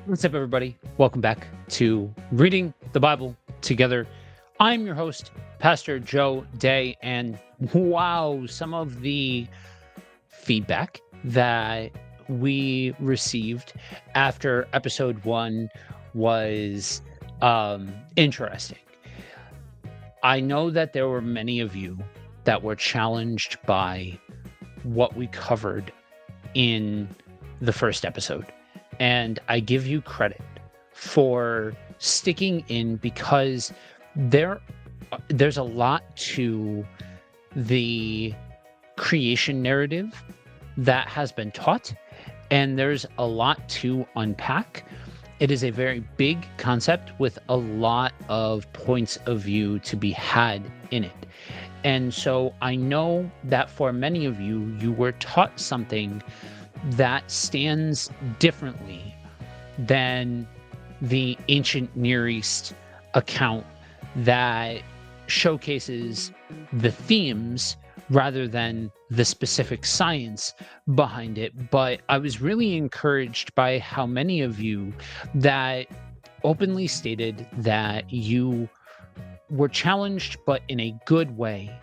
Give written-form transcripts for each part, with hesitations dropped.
What's up, everybody? Welcome back to Reading the Bible Together. I'm your host, Pastor Joe Day, and wow, some of the feedback that we received after episode one was interesting. I know that there were many of you that were challenged by what we covered in the first episode. And I give you credit for sticking in because there's a lot to the creation narrative that has been taught, and there's a lot to unpack. It is a very big concept with a lot of points of view to be had in it. And so I know that for many of you, you were taught something that stands differently than the ancient Near East account that showcases the themes rather than the specific science behind it. But I was really encouraged by how many of you that openly stated that you were challenged, but in a good way,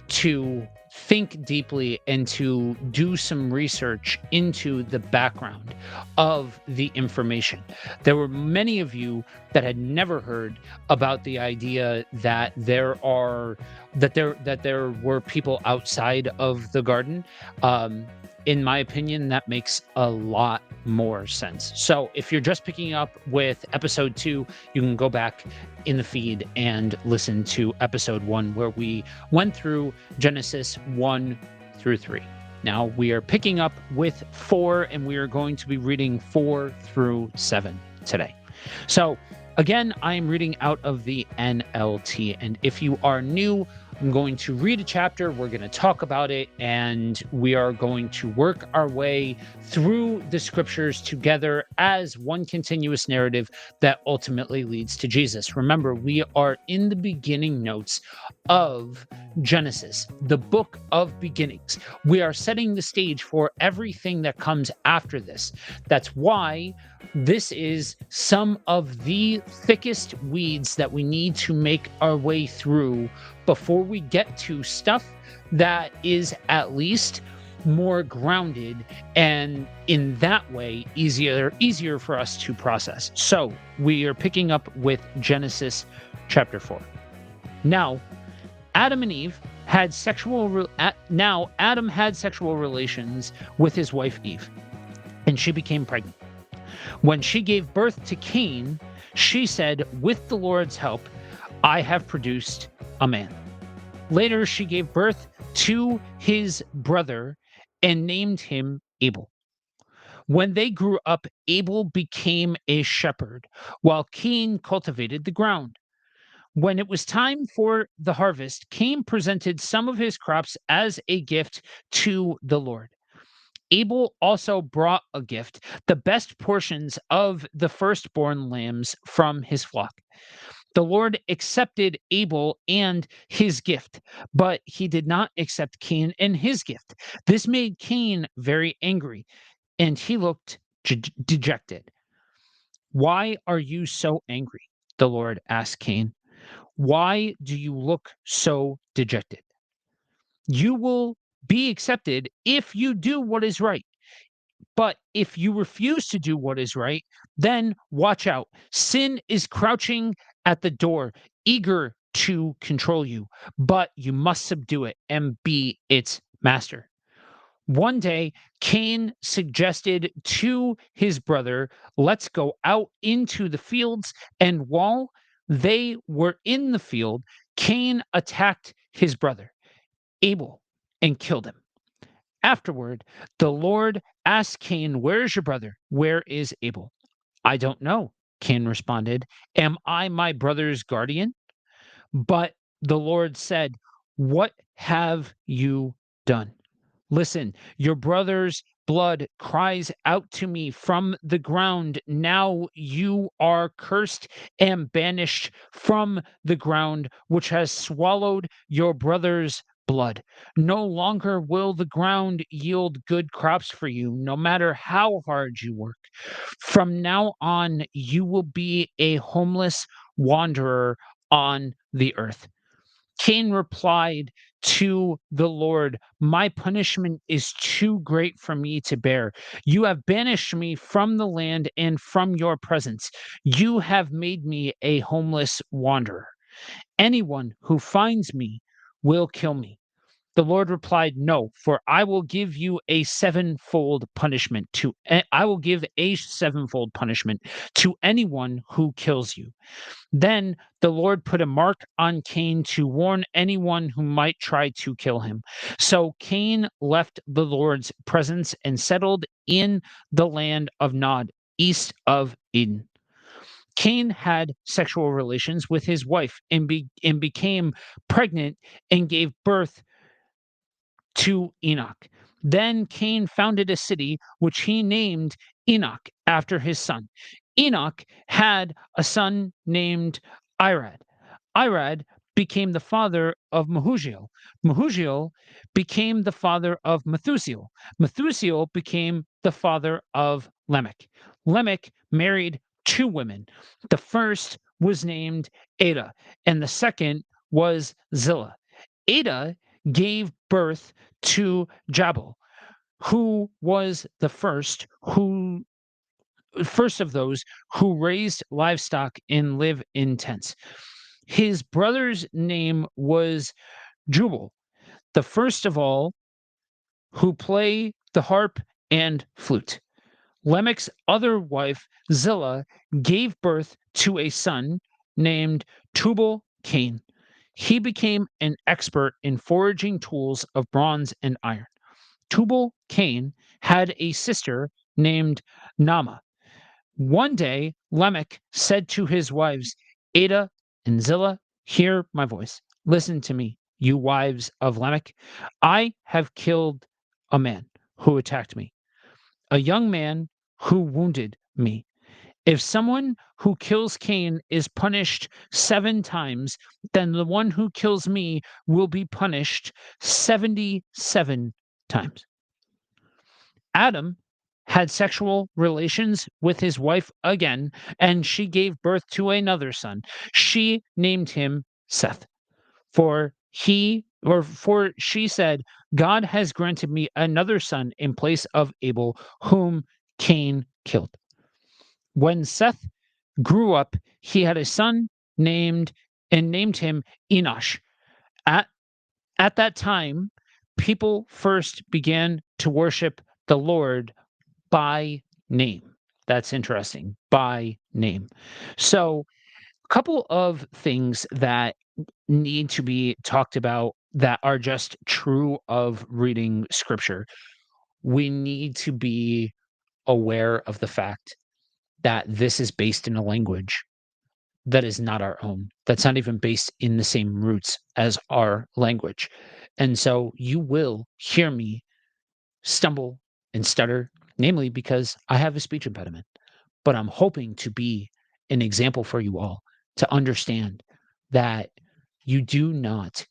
to think deeply and to do some research into the background of the information. There were many of you that had never heard about the idea that there were people outside of the garden. In my opinion, that makes a lot more sense. So if you're just picking up with episode 2, you can go back in the feed and listen to episode 1, where we went through Genesis 1 through 3. Now we are picking up with 4, and we are going to be reading 4 through 7 today. So again, I am reading out of the NLT, and if you are new, I'm going to read a chapter, we're going to talk about it, and we are going to work our way through the scriptures together as one continuous narrative that ultimately leads to Jesus. Remember, we are in the beginning notes of Genesis, the book of beginnings. We are setting the stage for everything that comes after this. That's why this is some of the thickest weeds that we need to make our way through before we get to stuff that is at least more grounded, and in that way easier for us to process. So we are picking up with Genesis chapter 4. Now Adam and Eve had Adam had sexual relations with his wife Eve, and she became pregnant. When she gave birth to Cain, she said, "With the Lord's help, I have produced a man." Later, she gave birth to his brother and named him Abel. When they grew up, Abel became a shepherd, while Cain cultivated the ground. When it was time for the harvest, Cain presented some of his crops as a gift to the Lord. Abel also brought a gift, the best portions of the firstborn lambs from his flock. The Lord accepted Abel and his gift, but he did not accept Cain and his gift. This made Cain very angry, and he looked dejected. "Why are you so angry?" the Lord asked Cain. "Why do you look so dejected? You will be accepted if you do what is right. But if you refuse to do what is right, then watch out. Sin is crouching at the door, eager to control you, but you must subdue it and be its master." One day, Cain suggested to his brother, "Let's go out into the fields." And while they were in the field, Cain attacked his brother, Abel, and killed him. Afterward, the Lord asked Cain, "Where is your brother? Where is Abel?" "I don't know," Cain responded. "Am I my brother's guardian?" But the Lord said, "What have you done? Listen, your brother's blood cries out to me from the ground. Now you are cursed and banished from the ground, which has swallowed your brother's blood. No longer will the ground yield good crops for you, no matter how hard you work. From now on, you will be a homeless wanderer on the earth. Cain replied to the Lord, "My punishment is too great for me to bear. You have banished me from the land and from your presence. You have made me a homeless wanderer. Anyone who finds me will kill me." The Lord replied, "No, for I will give a sevenfold punishment to anyone who kills you." Then the Lord put a mark on Cain to warn anyone who might try to kill him. So Cain left the Lord's presence and settled in the land of Nod, east of Eden. Cain had sexual relations with his wife and became pregnant and gave birth to Enoch. Then Cain founded a city which he named Enoch after his son. Enoch had a son named Irad. Irad became the father of Mehujael. Mehujael became the father of Methuselah. Methuselah became the father of Lamech. Lamech married two women. The first was named Ada, and the second was Zillah. Ada gave birth to Jabal, who was the first of those who raised livestock and live in tents. His brother's name was Jubal, the first of all who play the harp and flute. Lamech's other wife, Zillah, gave birth to a son named Tubal Cain. He became an expert in forging tools of bronze and iron. Tubal Cain had a sister named Nama. One day, Lamech said to his wives, Ada and Zillah, "Hear my voice. Listen to me, you wives of Lamech. I have killed a man who attacked me, a young man who wounded me. If someone who kills Cain is punished 7 times, then the one who kills me will be punished 77 times." Adam had sexual relations with his wife again, and she gave birth to another son. She named him Seth, for she said, "God has granted me another son in place of Abel, whom Cain killed." When Seth grew up, he had a son named him Enosh. At at that time, people first began to worship the Lord by name. That's interesting. By name. So, a couple of things that need to be talked about that are just true of reading scripture. We need to be aware of the fact that this is based in a language that is not our own, that's not even based in the same roots as our language. And so you will hear me stumble and stutter, namely because I have a speech impediment. But I'm hoping to be an example for you all to understand that you do not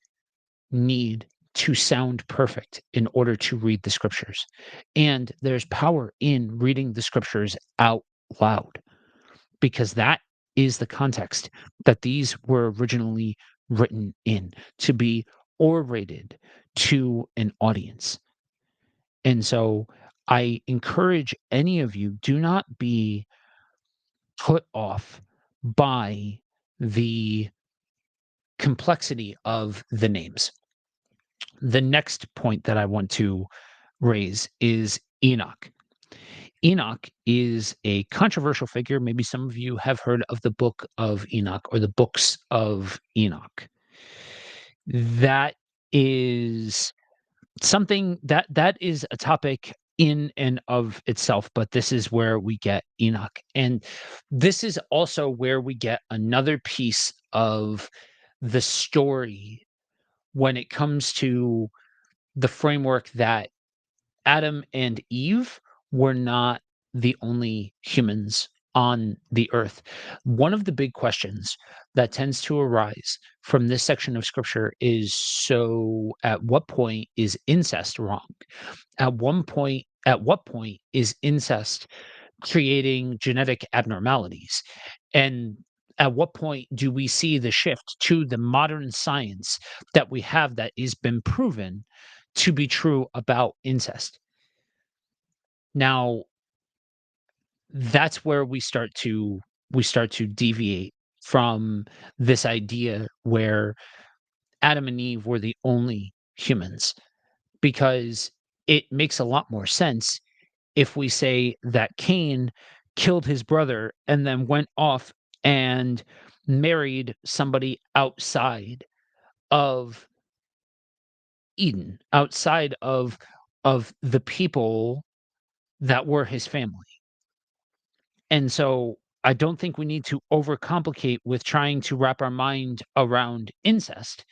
need to sound perfect in order to read the scriptures. And there's power in reading the scriptures out loud because that is the context that these were originally written in to be orated to an audience. And so I encourage any of you, do not be put off by the complexity of the names. The next point that I want to raise is Enoch. Enoch is a controversial figure. Maybe some of you have heard of the book of Enoch or the books of Enoch. That is that is a topic in and of itself, but this is where we get Enoch. And this is also where we get another piece of the story when it comes to the framework that Adam and Eve were not the only humans on the earth. One of the big questions that tends to arise from this section of scripture is, so at what point is incest wrong? At what point is incest creating genetic abnormalities? And at what point do we see the shift to the modern science that we have that has been proven to be true about incest? Now, that's where we start to deviate from this idea where Adam and Eve were the only humans, because it makes a lot more sense if we say that Cain killed his brother and then went off and married somebody outside of Eden, outside of the people that were his family. And so I don't think we need to overcomplicate with trying to wrap our mind around incest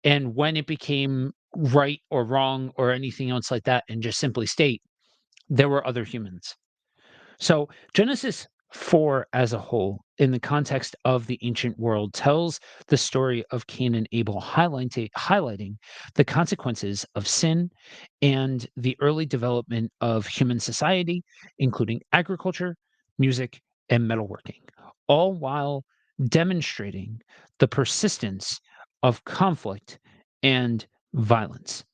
and when it became right or wrong or anything else like that, and just simply state there were other humans. So, Genesis 4 as a whole, in the context of the ancient world, tells the story of Cain and Abel, highlighting the consequences of sin and the early development of human society, including agriculture, music, and metalworking, all while demonstrating the persistence of conflict and violence.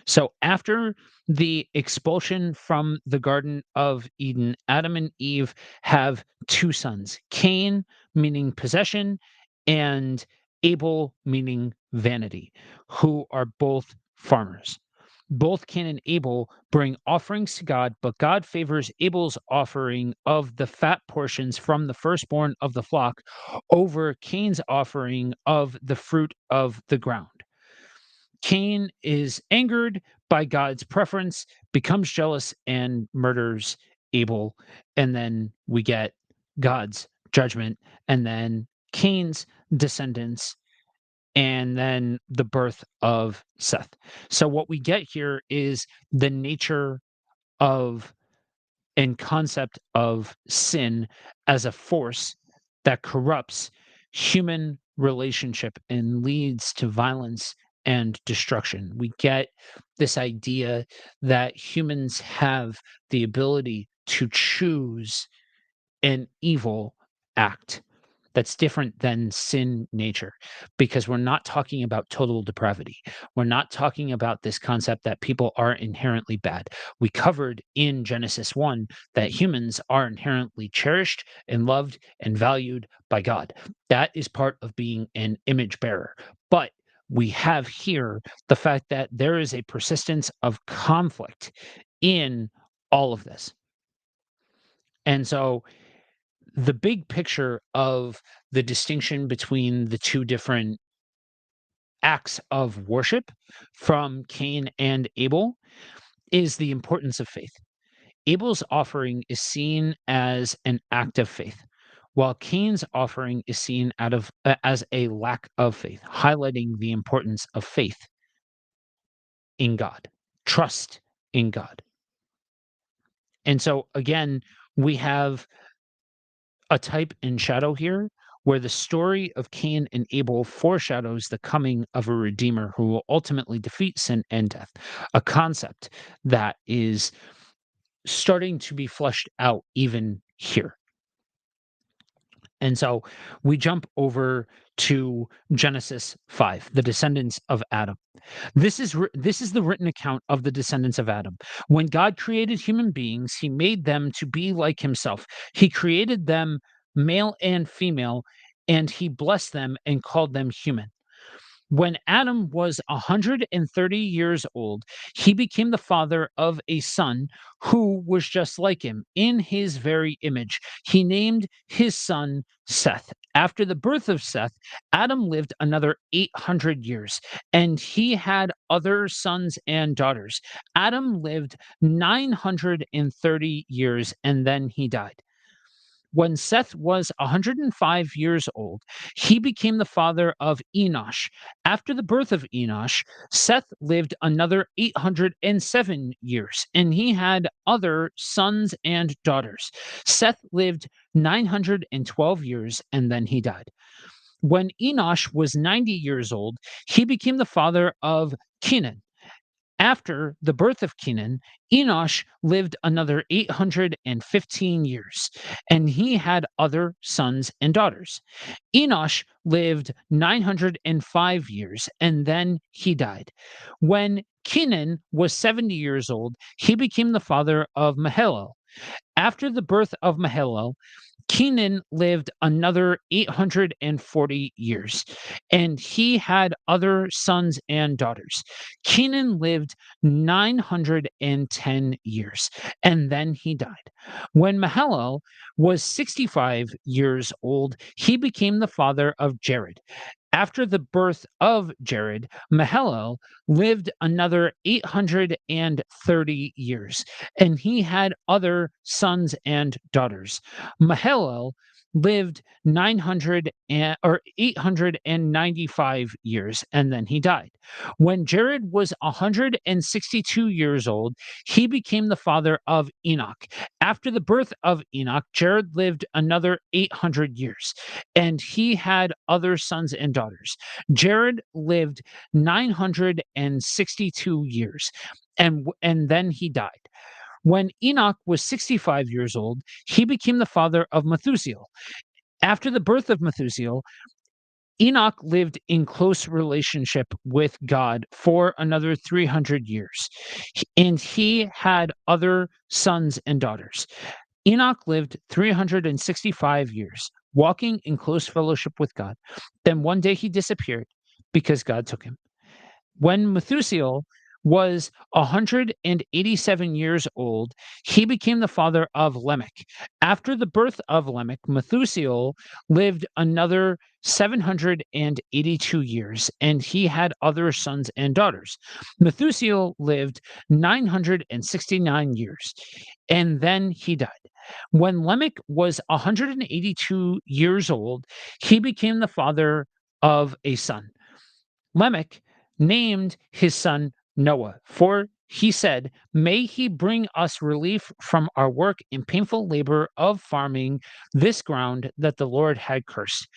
So after the expulsion from the Garden of Eden, Adam and Eve have two sons, Cain, meaning possession, and Abel, meaning vanity, who are both farmers. Both Cain and Abel bring offerings to God, but God favors Abel's offering of the fat portions from the firstborn of the flock over Cain's offering of the fruit of the ground. Cain is angered by God's preference, becomes jealous, and murders Abel. And then we get God's judgment, and then Cain's descendants, and then the birth of Seth. So, what we get here is the nature of and concept of sin as a force that corrupts human relationship and leads to violence and destruction. We get this idea that humans have the ability to choose an evil act that's different than sin nature, because we're not talking about total depravity. We're not talking about this concept that people are inherently bad. We covered in Genesis 1 that humans are inherently cherished and loved and valued by God. That is part of being an image bearer. But we have here the fact that there is a persistence of conflict in all of this. And so the big picture of the distinction between the two different acts of worship from Cain and Abel is the importance of faith. Abel's offering is seen as an act of faith, while Cain's offering is seen as a lack of faith, highlighting the importance of faith in God, trust in God. And so again, we have a type and shadow here, where the story of Cain and Abel foreshadows the coming of a redeemer who will ultimately defeat sin and death, a concept that is starting to be fleshed out even here. And so we jump over to Genesis 5, the descendants of Adam. This is the written account of the descendants of Adam. When God created human beings, he made them to be like himself. He created them male and female, and he blessed them and called them human. When Adam was 130 years old, he became the father of a son who was just like him in his very image. He named his son Seth. After the birth of Seth, Adam lived another 800 years, and he had other sons and daughters. Adam lived 930 years, and then he died. When Seth was 105 years old, he became the father of Enosh. After the birth of Enosh, Seth lived another 807 years, and he had other sons and daughters. Seth lived 912 years, and then he died. When Enosh was 90 years old, he became the father of Kenan. After the birth of Kenan, Enosh lived another 815 years, and he had other sons and daughters. Enosh lived 905 years, and then he died. When Kenan was 70 years old, he became the father of Mahalalel. After the birth of Mahalalel, Kenan lived another 840 years, and he had other sons and daughters. Kenan lived 910 years, and then he died. When Mahalalel was 65 years old, he became the father of Jared. After the birth of Jared, Mahalalel lived another 830 years, and he had other sons and daughters. Mahalalel lived 895 years, and then he died. When Jared was 162 years old, he became the father of Enoch. After the birth of Enoch, Jared lived another 800 years, and he had other sons and daughters. Jared lived 962 years, and then he died. When Enoch was 65 years old, he became the father of Methuselah. After the birth of Methuselah, Enoch lived in close relationship with God for another 300 years, and he had other sons and daughters. Enoch lived 365 years, walking in close fellowship with God. Then one day he disappeared because God took him. When Methuselah was 187 years old, he became the father of Lamech. After the birth of Lamech, Methuselah lived another 782 years, and he had other sons and daughters. Methuselah lived 969 years, and then he died. When Lamech was 182 years old, he became the father of a son. Lamech named his son Noah, for he said, "May he bring us relief from our work and painful labor of farming this ground that the Lord had cursed."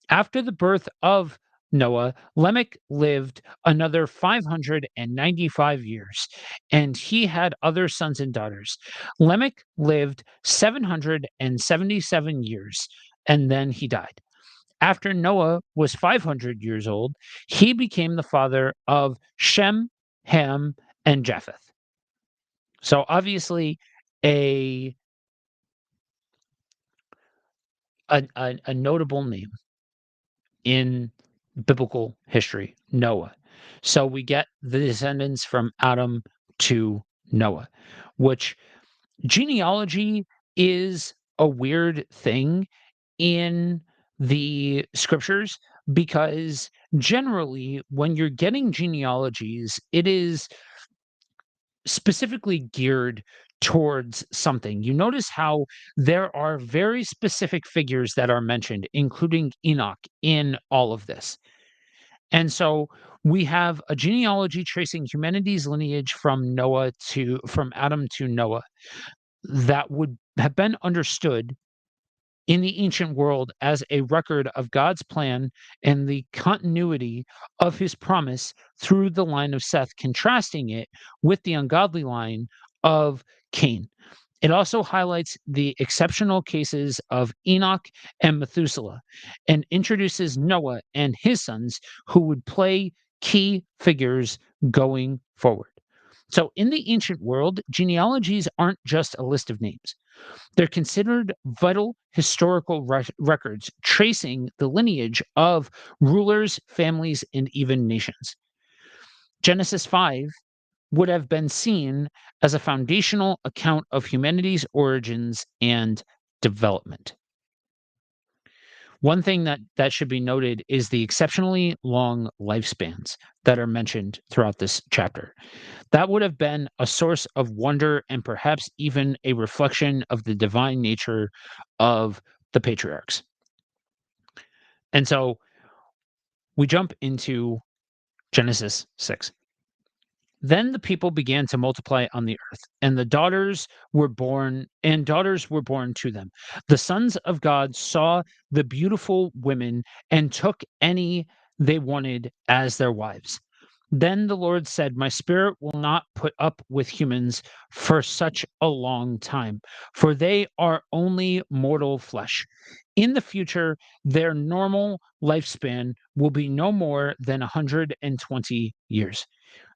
After the birth of Noah, Lamech lived another 595 years, and he had other sons and daughters. Lamech lived 777 years, and then he died. After Noah was 500 years old, he became the father of Shem, Ham, and Japheth. So obviously, a a notable name in biblical history, Noah. So we get the descendants from Adam to Noah, which genealogy is a weird thing in the scriptures because generally when you're getting genealogies, it is specifically geared towards something. You notice how there are very specific figures that are mentioned, including Enoch, in all of this. And so we have a genealogy tracing humanity's lineage from Adam to Noah that would have been understood in the ancient world as a record of God's plan and the continuity of his promise through the line of Seth, contrasting it with the ungodly line of Cain. It also highlights the exceptional cases of Enoch and Methuselah and introduces Noah and his sons who would play key figures going forward. So, in the ancient world, genealogies aren't just a list of names. They're considered vital historical records tracing the lineage of rulers, families, and even nations. Genesis 5 would have been seen as a foundational account of humanity's origins and development. One thing that should be noted is the exceptionally long lifespans that are mentioned throughout this chapter. That would have been a source of wonder and perhaps even a reflection of the divine nature of the patriarchs. And so we jump into Genesis 6. Then the people began to multiply on the earth, and daughters were born to them. The sons of God saw the beautiful women and took any they wanted as their wives. Then the Lord said, my spirit will not put up with humans for such a long time, for they are only mortal flesh. In the future, their normal lifespan will be no more than 120 years.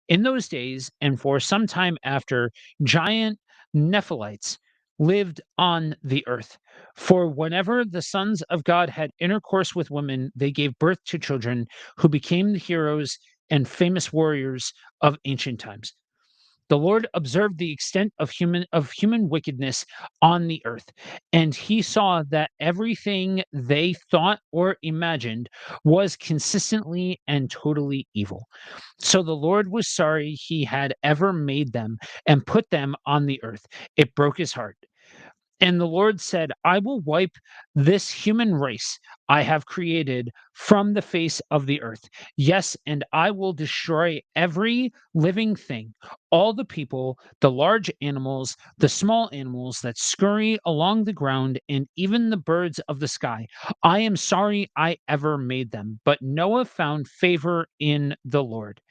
In those days, and for some time after, giant Nephilites lived on the earth. For whenever the sons of God had intercourse with women, they gave birth to children who became the heroes and famous warriors of ancient times. The Lord observed the extent of human wickedness on the earth, and he saw that everything they thought or imagined was consistently and totally evil. So the Lord was sorry he had ever made them and put them on the earth. It broke his heart. And the Lord said, I will wipe this human race I have created from the face of the earth. Yes, and I will destroy every living thing, all the people, the large animals, the small animals that scurry along the ground, and even the birds of the sky. I am sorry I ever made them. But Noah found favor in the Lord.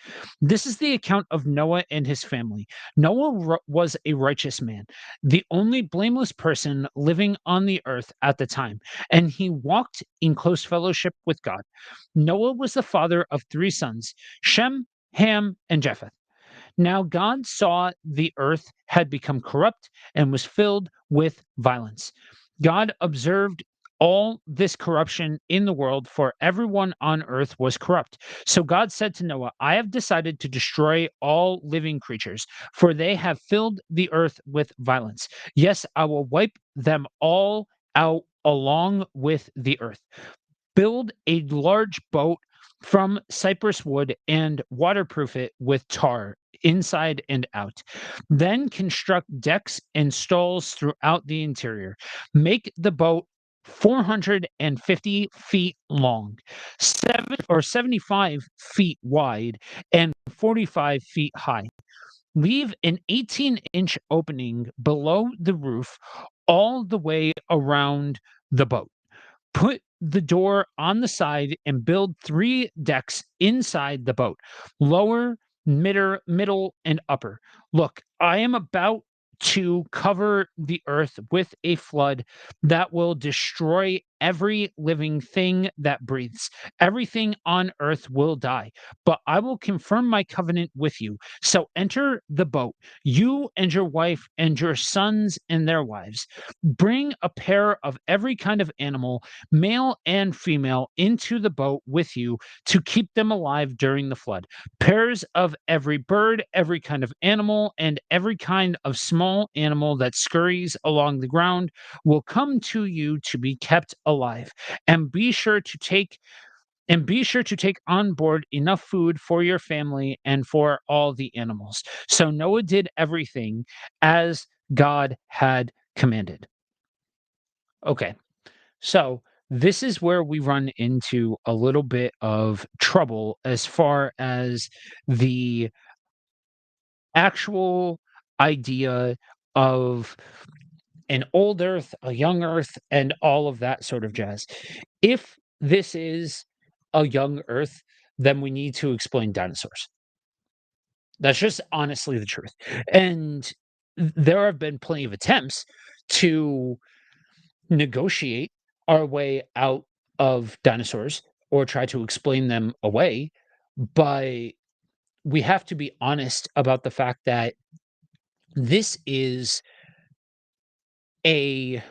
This is the account of Noah and his family. Noah was a righteous man, the only blameless person living on the earth at the time, and he walked in close fellowship with God. Noah was the father of three sons, Shem, Ham, and Japheth. Now God saw the earth had become corrupt and was filled with violence. God observed all this corruption in the world, for everyone on earth was corrupt. So God said to Noah, I have decided to destroy all living creatures, for they have filled the earth with violence. Yes, I will wipe them all out along with the earth. Build a large boat from cypress wood and waterproof it with tar inside and out. Then construct decks and stalls throughout the interior. Make the boat 450 feet long, 75 feet wide, and 45 feet high. Leave an 18-inch opening below the roof all the way around the boat. Put the door on the side and build three decks inside the boat, lower, middle, and upper. Look, I am about to cover the earth with a flood that will destroy every living thing that breathes. Everything on earth will die, but I will confirm my covenant with you. So enter the boat, you and your wife and your sons and their wives. Bring a pair of every kind of animal, male and female, into the boat with you to keep them alive during the flood. Pairs of every bird, every kind of animal, and every kind of small animal that scurries along the ground will come to you to be kept alive. And be sure to take on board enough food for your family and for all the animals. So Noah did everything as God had commanded. Okay. So this is where we run into a little bit of trouble as far as the actual idea of an old Earth, a young Earth, and all of that sort of jazz. If this is a young Earth, then we need to explain dinosaurs. That's just honestly the truth. And there have been plenty of attempts to negotiate our way out of dinosaurs or try to explain them away, but we have to be honest about the fact that this is a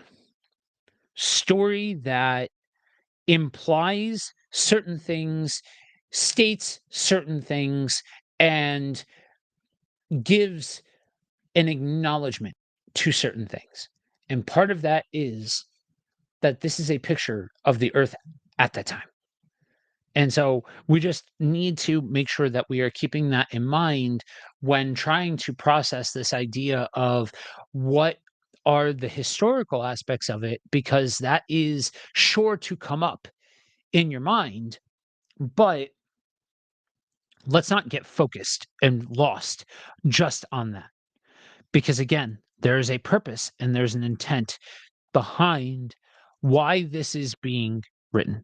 story that implies certain things, states certain things, and gives an acknowledgement to certain things. And part of that is that this is a picture of the earth at that time. And so we just need to make sure that we are keeping that in mind when trying to process this idea of what are the historical aspects of it, because that is sure to come up in your mind. But let's not get focused and lost just on that. Because again, there is a purpose and there's an intent behind why this is being written.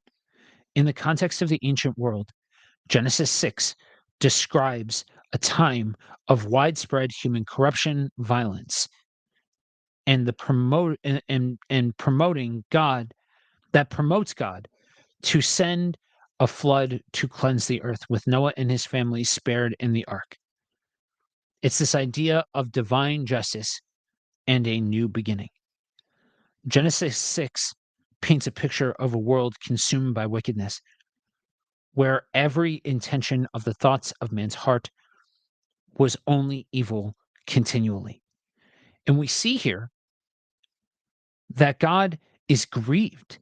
In the context of the ancient world, Genesis 6 describes a time of widespread human corruption, violence, and the and promoting God that promotes God to send a flood to cleanse the earth with Noah and his family spared in the ark. It's this idea of divine justice and a new beginning. Genesis 6 paints a picture of a world consumed by wickedness, where every intention of the thoughts of man's heart was only evil continually. And we see here that God is grieved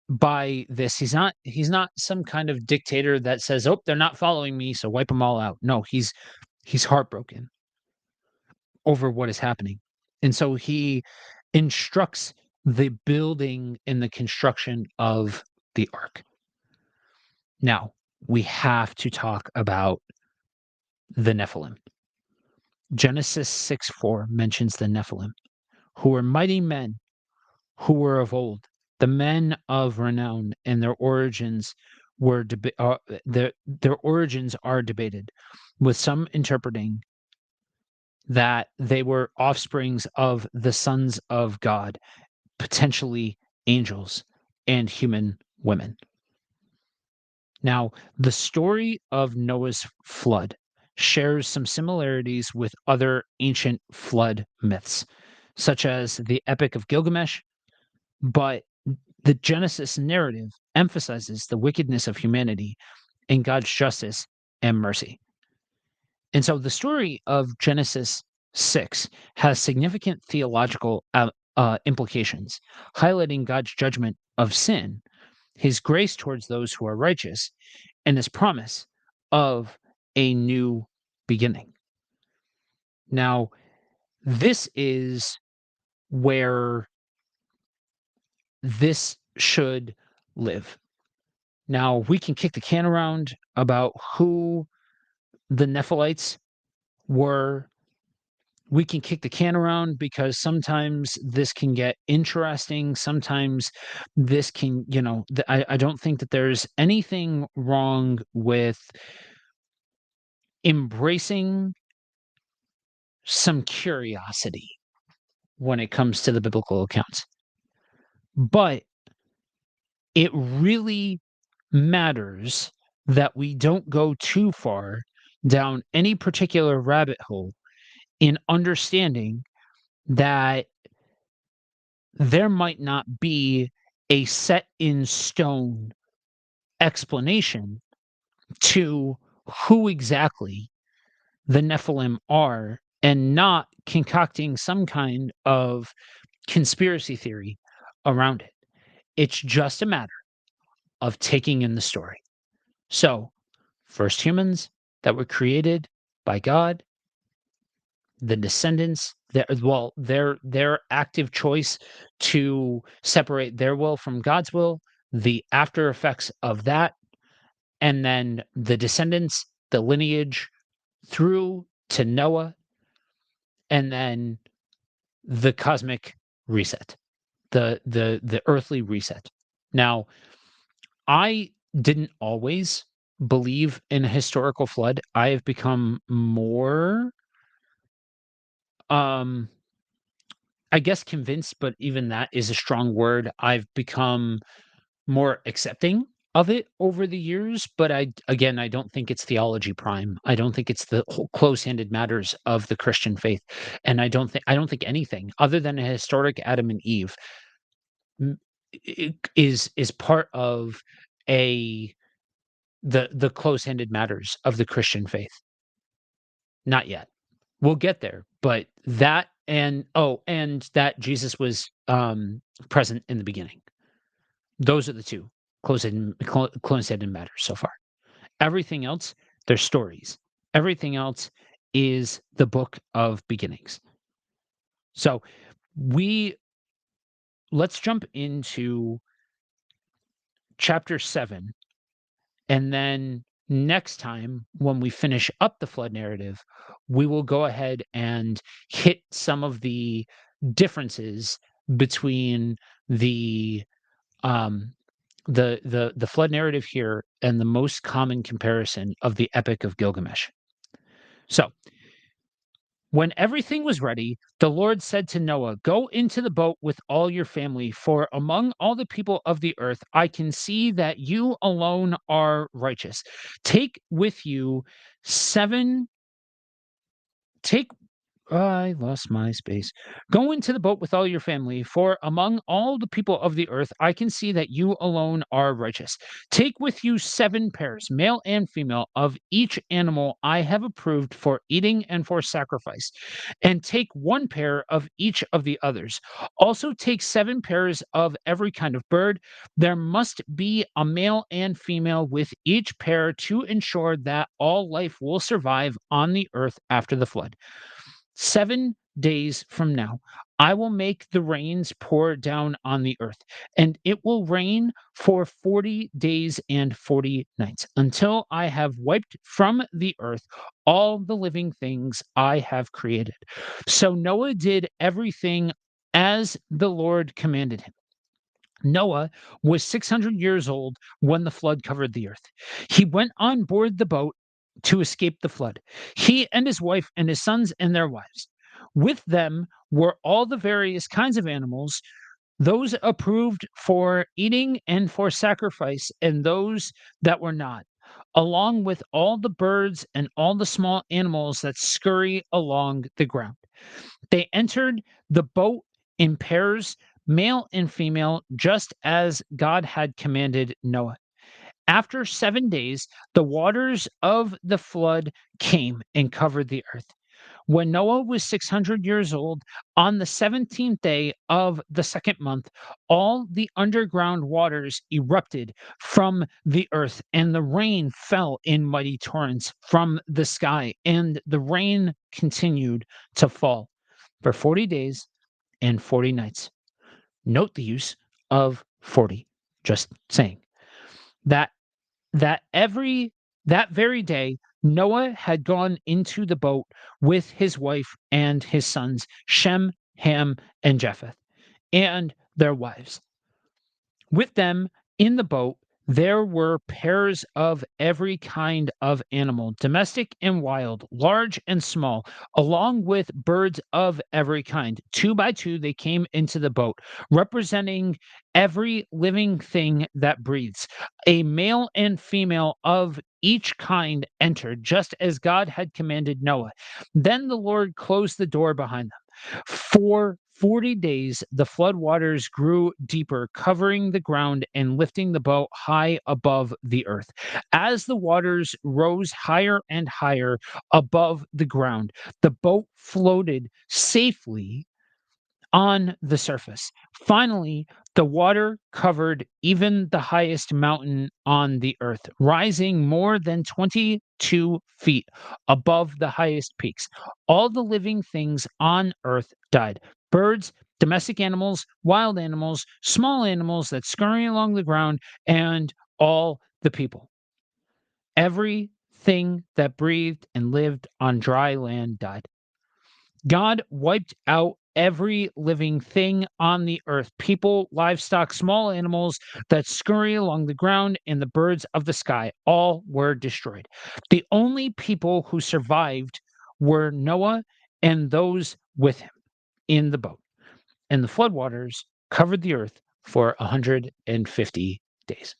by this. He's not some kind of dictator that says, "Oh, they're not following me, so wipe them all out." No, he's heartbroken over what is happening. And so he instructs the building and the construction of the ark. Now, we have to talk about the Nephilim. Genesis 6:4 mentions the Nephilim, who were mighty men who were of old, the men of renown, and their origins are debated, with some interpreting that they were offsprings of the sons of God, potentially angels and human women. Now, the story of Noah's flood shares some similarities with other ancient flood myths, such as the Epic of Gilgamesh, but the Genesis narrative emphasizes the wickedness of humanity and God's justice and mercy. And so the story of Genesis 6 has significant theological implications, highlighting God's judgment of sin, his grace towards those who are righteous, and his promise of a new beginning. Now, this is where this should live. Now, we can kick the can around about who the Nephilites were. We can kick the can around because sometimes this can get interesting. Sometimes this can, I don't think that there's anything wrong with embracing some curiosity when it comes to the biblical accounts. But it really matters that we don't go too far down any particular rabbit hole in understanding that there might not be a set in stone explanation to who exactly the Nephilim are, and not concocting some kind of conspiracy theory around it. It's just a matter of taking in the story. So, first humans that were created by God, the descendants, their active choice to separate their will from God's will, the after effects of that, and then the descendants, the lineage through to Noah, and then the cosmic reset, the earthly reset. Now, I didn't always believe in a historical flood. I have become more, um, I guess convinced, but even that is a strong word. I've become more accepting of it over the years, but I don't think it's theology prime. I don't think it's the whole close-handed matters of the Christian faith, and I don't think anything other than a historic Adam and Eve m- is part of a the close-handed matters of the Christian faith. Not yet. We'll get there, but that and that Jesus was present in the beginning. Those are the two. Clone said didn't matter so far. Everything else, they're stories. Everything else is the book of beginnings. So we let's jump into chapter 7, and then next time when we finish up the flood narrative, we will go ahead and hit some of the differences between the um the flood narrative here and the most common comparison of the Epic of Gilgamesh. So, when everything was ready, the Lord said to Noah, "Go into the boat with all your family, for among all the people of the earth, I can see that you alone are righteous. Take with you seven, take I lost my space. Go into the boat with all your family, for among all the people of the earth, I can see that you alone are righteous. Take with you 7 pairs, male and female, of each animal I have approved for eating and for sacrifice, and take 1 pair of each of the others. Also, take 7 pairs of every kind of bird. There must be a male and female with each pair to ensure that all life will survive on the earth after the flood. 7 days from now, I will make the rains pour down on the earth, and it will rain for 40 days and 40 nights until I have wiped from the earth all the living things I have created. So Noah did everything as the Lord commanded him. Noah was 600 years old when the flood covered the earth. He went on board the boat to escape the flood. He and his wife and his sons and their wives. With them were all the various kinds of animals, those approved for eating and for sacrifice, and those that were not, along with all the birds and all the small animals that scurry along the ground. They entered the boat in pairs, male and female, just as God had commanded Noah. After 7 days, the waters of the flood came and covered the earth. When Noah was 600 years old, on the 17th day of the second month, all the underground waters erupted from the earth, and the rain fell in mighty torrents from the sky, and the rain continued to fall for 40 days and 40 nights. Note the use of 40. Just saying. That that every that very day Noah had gone into the boat with his wife and his sons, Shem, Ham, and Japheth, and their wives. With them in the boat, there were pairs of every kind of animal, domestic and wild, large and small, along with birds of every kind. 2 by 2, they came into the boat, representing every living thing that breathes. A male and female of each kind entered, just as God had commanded Noah. Then the Lord closed the door behind them. For 40 days, the flood waters grew deeper, covering the ground and lifting the boat high above the earth. As the waters rose higher and higher above the ground, the boat floated safely on the surface. Finally, the water covered even the highest mountain on the earth, rising more than 22 feet above the highest peaks. All the living things on earth died: birds, domestic animals, wild animals, small animals that scurry along the ground, and all the people. Everything that breathed and lived on dry land died. God wiped out every living thing on the earth: people, livestock, small animals that scurry along the ground, and the birds of the sky. All were destroyed. The only people who survived were Noah and those with him in the boat. And the floodwaters covered the earth for 150 days.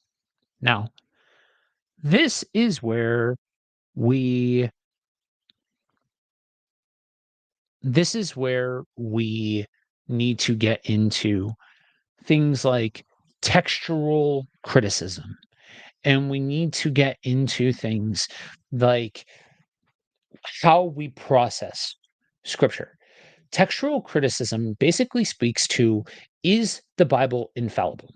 Now, this is where we we need to get into things like textual criticism, and we need to get into things like how we process scripture. Textual criticism basically speaks to, is the Bible infallible?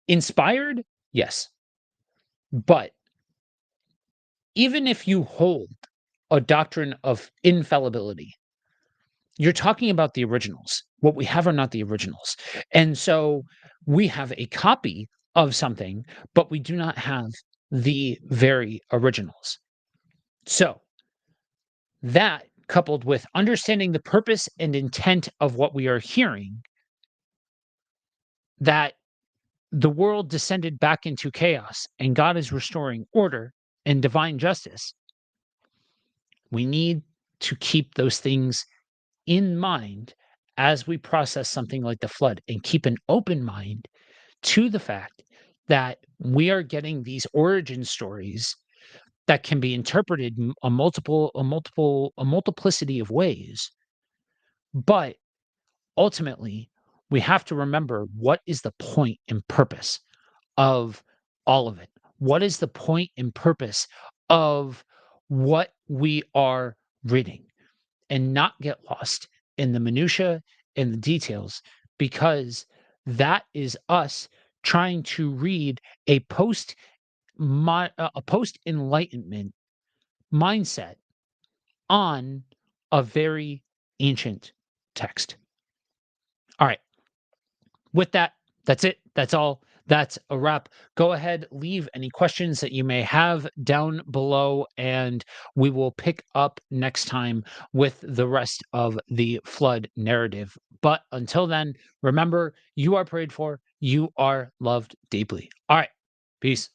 Inspired? Yes. But even if you hold a doctrine of infallibility, you're talking about the originals. What we have are not the originals. And so we have a copy of something, but we do not have the very originals. So that, coupled with understanding the purpose and intent of what we are hearing, that the world descended back into chaos and God is restoring order and divine justice, we need to keep those things in mind as we process something like the flood and keep an open mind to the fact that we are getting these origin stories that can be interpreted a multiplicity of ways. But ultimately, we have to remember, what is the point and purpose of all of it? What is the point and purpose of what we are reading? And not get lost in the minutia and the details, because that is us trying to read a post enlightenment mindset on a very ancient text. All right. With that, that's it. That's all. That's a wrap. Go ahead, leave any questions that you may have down below, and we will pick up next time with the rest of the flood narrative. But until then, remember, you are prayed for, you are loved deeply. All right. Peace.